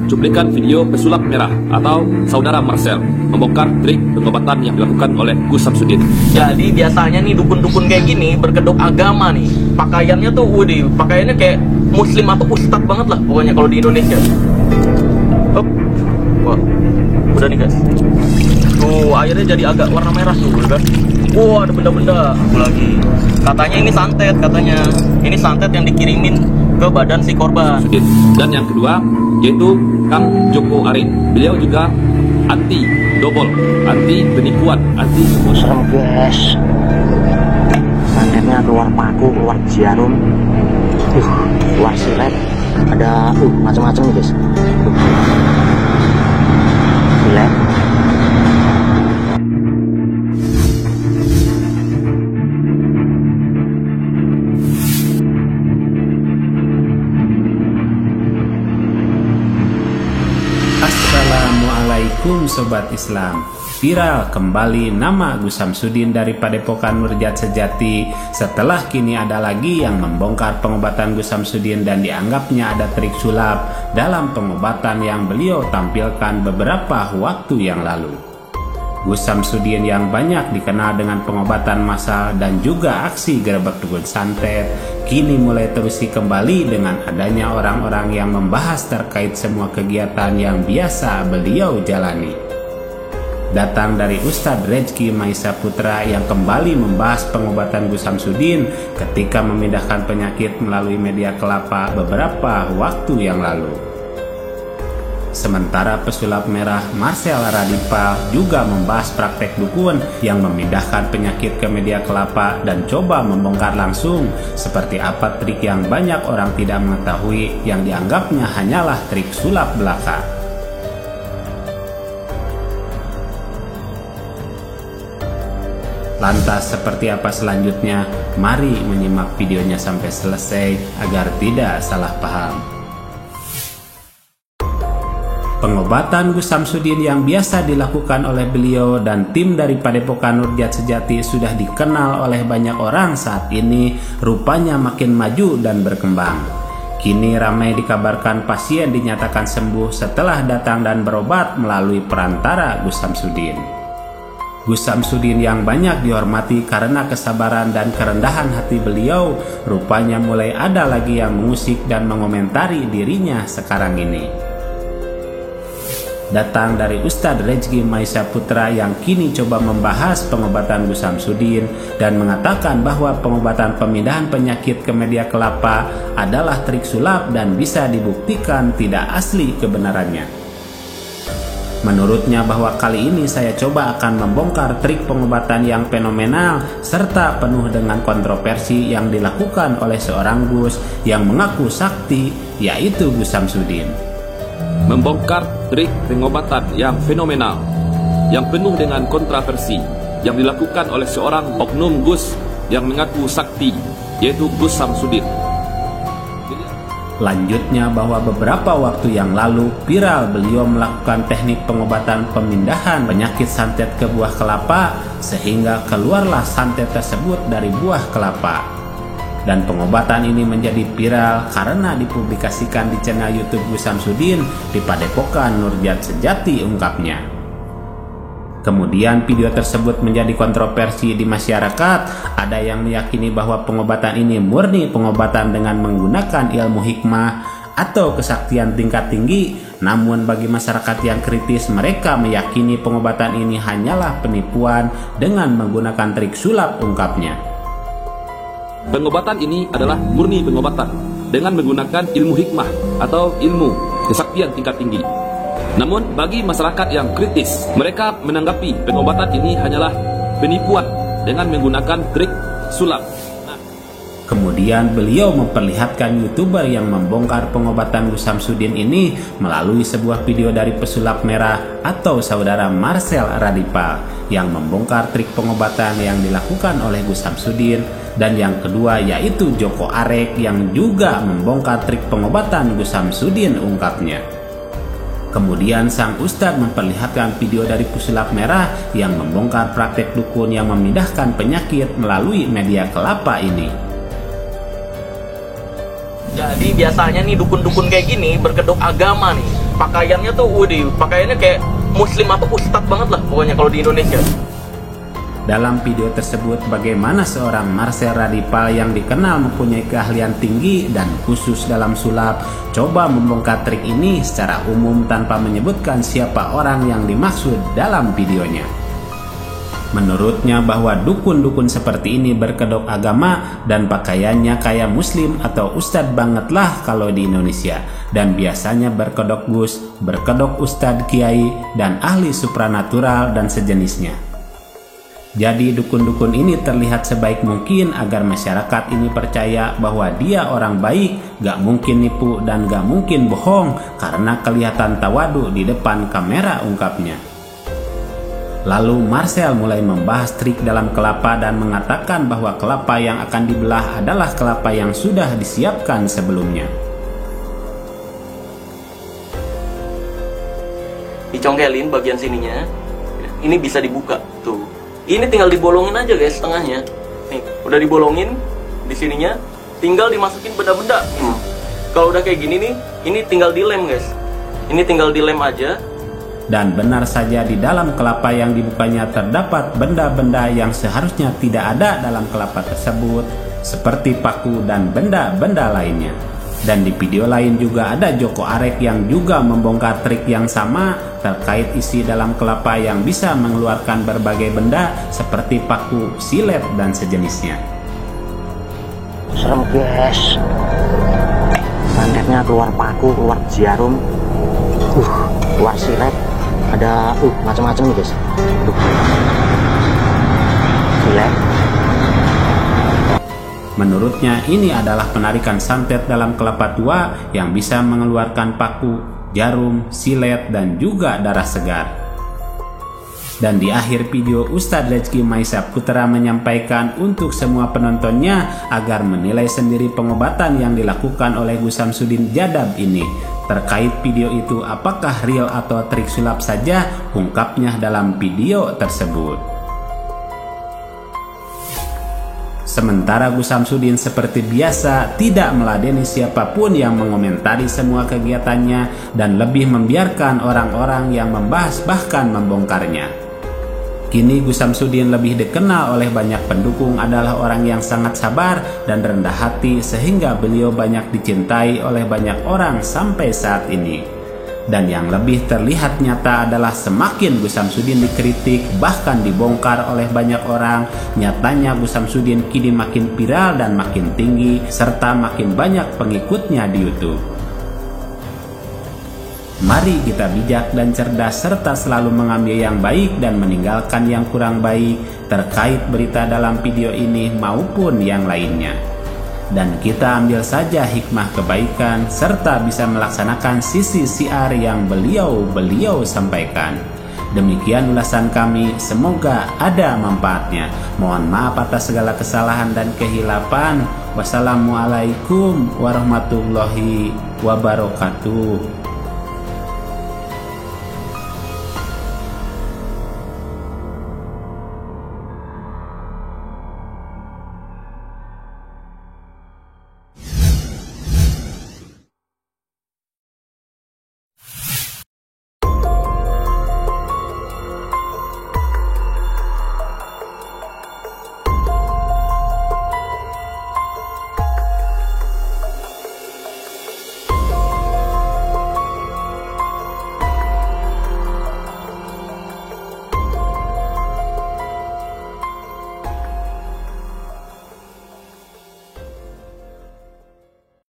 cuplikan video pesulap merah atau saudara Marcel membongkar trik pengobatan yang dilakukan oleh Gus Samsudin. Jadi biasanya nih dukun-dukun kayak gini berkedok agama nih. Pakaiannya tuh, pakaiannya kayak muslim atau ustadz banget lah pokoknya kalau di Indonesia. Wah, udah nih guys. Tuh airnya jadi agak warna merah tuh kan. Wah, ada benda-benda lagi. Katanya ini santet, katanya. Ini santet yang dikirimin ke badan si korban. Dan yang kedua yaitu Kang Joko Arik. Beliau juga anti dobol, anti penipuan, anti serem guys. Santainya keluar paku, keluar jarum, keluar silet, ada macam-macam nih guys. Silet. Assalamualaikum Sobat Islam. Viral kembali nama Gus Samsudin dari Padepokan Nurjat Sejati setelah kini ada lagi yang membongkar pengobatan Gus Samsudin dan dianggapnya ada trik sulap dalam pengobatan yang beliau tampilkan beberapa waktu yang lalu. Gus Samsudin yang banyak dikenal dengan pengobatan massal dan juga aksi gerebek dukun santet, kini mulai terusi kembali dengan adanya orang-orang yang membahas terkait semua kegiatan yang biasa beliau jalani. Datang dari Ustadz Rezki Maisa Putra yang kembali membahas pengobatan Gus Samsudin ketika memindahkan penyakit melalui media kelapa beberapa waktu yang lalu. Sementara pesulap merah Marcel Radipal juga membahas praktek dukun yang memindahkan penyakit ke media kelapa dan coba membongkar langsung seperti apa trik yang banyak orang tidak mengetahui yang dianggapnya hanyalah trik sulap belaka. Lantas seperti apa selanjutnya? Mari menyimak videonya sampai selesai agar tidak salah paham. Pengobatan Gus Samsudin yang biasa dilakukan oleh beliau dan tim dari Padepokan Nurjat Sejati sudah dikenal oleh banyak orang saat ini rupanya makin maju dan berkembang. Kini ramai dikabarkan pasien dinyatakan sembuh setelah datang dan berobat melalui perantara Gus Samsudin. Gus Samsudin yang banyak dihormati karena kesabaran dan kerendahan hati beliau, rupanya mulai ada lagi yang mengusik dan mengomentari dirinya sekarang ini. Datang dari Ustadz Rezki Maisa Putra yang kini coba membahas pengobatan Gus Samsudin dan mengatakan bahwa pengobatan pemindahan penyakit ke media kelapa adalah trik sulap dan bisa dibuktikan tidak asli kebenarannya. Menurutnya bahwa kali ini saya coba akan membongkar trik pengobatan yang fenomenal serta penuh dengan kontroversi yang dilakukan oleh seorang Gus yang mengaku sakti, yaitu Gus Samsudin. Membongkar trik pengobatan yang fenomenal, yang penuh dengan kontroversi, yang dilakukan oleh seorang oknum Gus yang mengaku sakti, yaitu Gus Samsudin. Lanjutnya bahwa beberapa waktu yang lalu viral beliau melakukan teknik pengobatan pemindahan penyakit santet ke buah kelapa sehingga keluarlah santet tersebut dari buah kelapa. Dan pengobatan ini menjadi viral karena dipublikasikan di channel YouTube Gus Samsudin di Padepokan Nurjat Sejati, ungkapnya. Kemudian video tersebut menjadi kontroversi di masyarakat. Ada yang meyakini bahwa pengobatan ini murni pengobatan dengan menggunakan ilmu hikmah atau kesaktian tingkat tinggi. Namun bagi masyarakat yang kritis, mereka meyakini pengobatan ini hanyalah penipuan dengan menggunakan trik sulap, ungkapnya. Pengobatan ini adalah murni pengobatan dengan menggunakan ilmu hikmah atau ilmu kesaktian tingkat tinggi. Namun bagi masyarakat yang kritis, mereka menanggapi pengobatan ini hanyalah penipuan dengan menggunakan trik sulap. Kemudian beliau memperlihatkan YouTuber yang membongkar pengobatan Gus Samsudin ini melalui sebuah video dari pesulap merah atau saudara Marcel Radipal yang membongkar trik pengobatan yang dilakukan oleh Gus Samsudin, dan yang kedua yaitu Joko Arek yang juga membongkar trik pengobatan Gus Samsudin, ungkapnya. Kemudian sang ustadz memperlihatkan video dari pesulap merah yang membongkar praktek dukun yang memindahkan penyakit melalui media kelapa ini. Jadi biasanya nih dukun-dukun kayak gini berkedok agama nih. pakaiannya tuh, pakaiannya kayak muslim atau ustadz banget lah pokoknya kalau di Indonesia. Dalam video tersebut, bagaimana seorang Marcel Radipal yang dikenal mempunyai keahlian tinggi dan khusus dalam sulap coba membongkar trik ini secara umum tanpa menyebutkan siapa orang yang dimaksud dalam videonya. Menurutnya bahwa dukun-dukun seperti ini berkedok agama dan pakaiannya kayak muslim atau ustadz banget lah kalau di Indonesia, dan biasanya berkedok gus, berkedok ustadz kiai, dan ahli supranatural dan sejenisnya. Jadi dukun-dukun ini terlihat sebaik mungkin agar masyarakat ini percaya bahwa dia orang baik, gak mungkin nipu dan gak mungkin bohong karena kelihatan tawadu di depan kamera, ungkapnya. Lalu Marcel mulai membahas trik dalam kelapa dan mengatakan bahwa kelapa yang akan dibelah adalah kelapa yang sudah disiapkan sebelumnya. Dicongkelin bagian sininya, ini bisa dibuka tuh. Ini tinggal dibolongin aja guys tengahnya. Nih, udah dibolongin di sininya, tinggal dimasukin benda-benda. Kalau udah kayak gini nih, ini tinggal dilem guys. Ini tinggal dilem aja. Dan benar saja di dalam kelapa yang dibukanya terdapat benda-benda yang seharusnya tidak ada dalam kelapa tersebut, seperti paku dan benda-benda lainnya. Dan di video lain juga ada Joko Arek yang juga membongkar trik yang sama terkait isi dalam kelapa yang bisa mengeluarkan berbagai benda seperti paku, silet, dan sejenisnya. Serem guys, santetnya keluar paku, keluar jarum, keluar silet, ada macam-macam nih guys. Silet. Menurutnya ini adalah penarikan santet dalam kelapa tua yang bisa mengeluarkan paku, jarum, silet, dan juga darah segar. Dan di akhir video, Ustadz Rezki Maisa Putra menyampaikan untuk semua penontonnya agar menilai sendiri pengobatan yang dilakukan oleh Gus Samsudin Jadab ini. Terkait video itu apakah real atau trik sulap saja, ungkapnya dalam video tersebut. Sementara Gus Samsudin seperti biasa tidak meladeni siapapun yang mengomentari semua kegiatannya dan lebih membiarkan orang-orang yang membahas bahkan membongkarnya. Kini Gus Samsudin lebih dikenal oleh banyak pendukung adalah orang yang sangat sabar dan rendah hati sehingga beliau banyak dicintai oleh banyak orang sampai saat ini. Dan yang lebih terlihat nyata adalah semakin Gus Samsudin dikritik bahkan dibongkar oleh banyak orang, nyatanya Gus Samsudin kini makin viral dan makin tinggi serta makin banyak pengikutnya di YouTube. Mari kita bijak dan cerdas serta selalu mengambil yang baik dan meninggalkan yang kurang baik terkait berita dalam video ini maupun yang lainnya. Dan kita ambil saja hikmah kebaikan serta bisa melaksanakan sisi siar yang beliau sampaikan. Demikian ulasan kami, semoga ada manfaatnya. Mohon maaf atas segala kesalahan dan kehilapan. Wassalamualaikum warahmatullahi wabarakatuh.